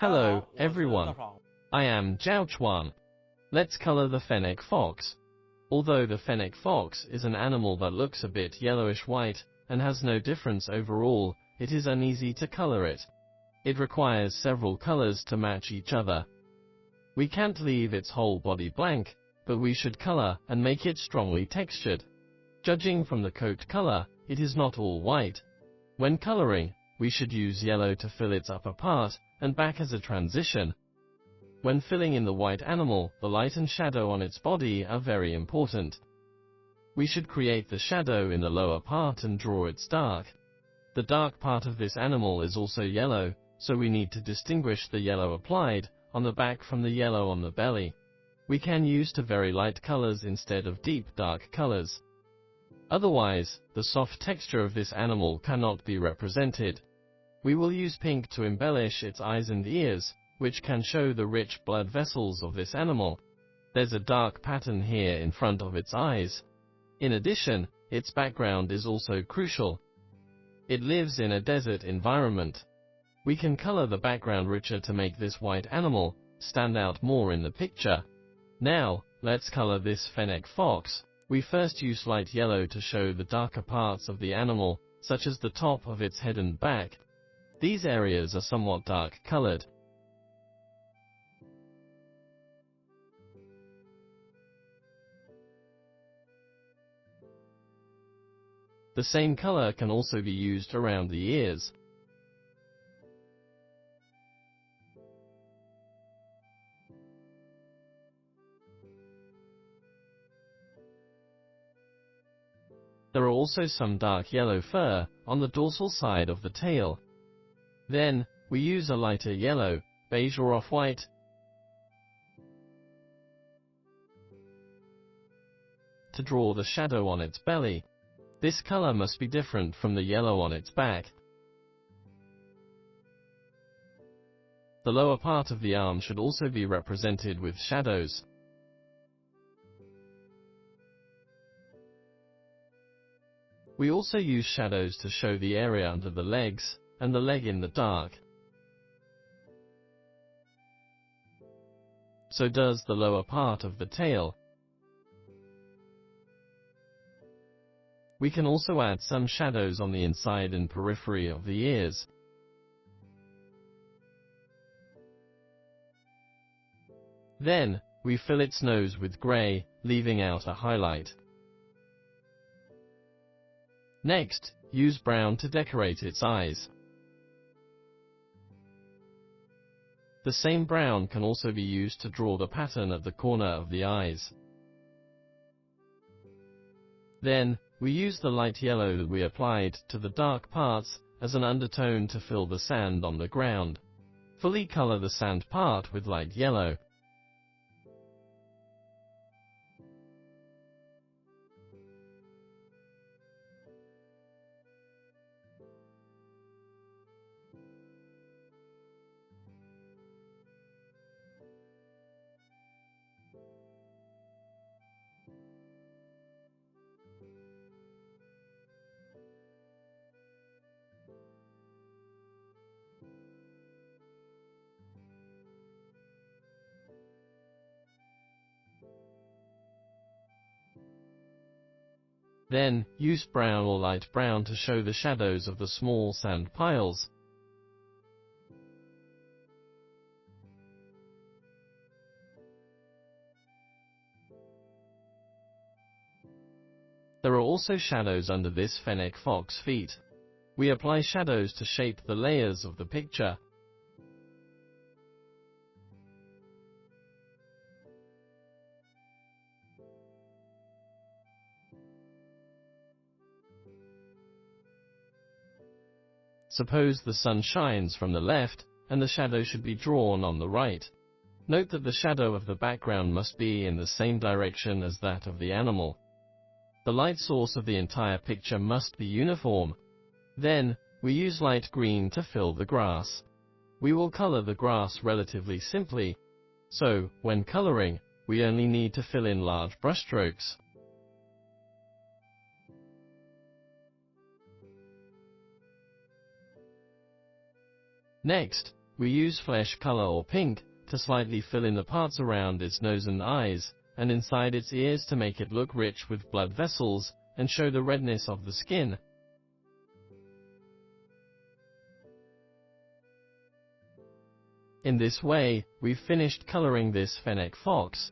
Hello, everyone. I am ZHAO Chuang. Let's color the fennec fox. Although the fennec fox is an animal that looks a bit yellowish-white and has no difference overall, it is uneasy to color it. It requires several colors to match each other. We can't leave its whole body blank, but we should color and make it strongly textured. Judging from the coat color, it is not all white. When coloring, we should use yellow to fill its upper part and back as a transition. When filling in the white animal, the light and shadow on its body are very important. We should create the shadow in the lower part and draw its dark. The dark part of this animal is also yellow, so we need to distinguish the yellow applied on the back from the yellow on the belly. We can use very light colors instead of deep dark colors. Otherwise, the soft texture of this animal cannot be represented. We will use pink to embellish its eyes and ears, which can show the rich blood vessels of this animal. There's a dark pattern here in front of its eyes. In addition, its background is also crucial. It lives in a desert environment. We can color the background richer to make this white animal stand out more in the picture. Now, let's color this fennec fox. We first use light yellow to show the darker parts of the animal, such as the top of its head and back. These areas are somewhat dark colored. The same color can also be used around the ears. There are also some dark yellow fur on the dorsal side of the tail. Then, we use a lighter yellow, beige or off-white, to draw the shadow on its belly. This color must be different from the yellow on its back. The lower part of the arm should also be represented with shadows. We also use shadows to show the area under the legs and the leg in the dark. So does the lower part of the tail. We can also add some shadows on the inside and periphery of the ears. Then, we fill its nose with gray, leaving out a highlight. Next, use brown to decorate its eyes. The same brown can also be used to draw the pattern at the corner of the eyes. Then, we use the light yellow that we applied to the dark parts as an undertone to fill the sand on the ground. Fully color the sand part with light yellow. Then, use brown or light brown to show the shadows of the small sand piles. There are also shadows under this fennec fox feet. We apply shadows to shape the layers of the picture. Suppose the sun shines from the left, and the shadow should be drawn on the right. Note that the shadow of the background must be in the same direction as that of the animal. The light source of the entire picture must be uniform. Then, we use light green to fill the grass. We will color the grass relatively simply. So, when coloring, we only need to fill in large brushstrokes. Next, We use flesh color or pink to slightly fill in the parts around its nose and eyes, and inside its ears to make it look rich with blood vessels and show the redness of the skin. In this way, we've finished coloring this fennec fox.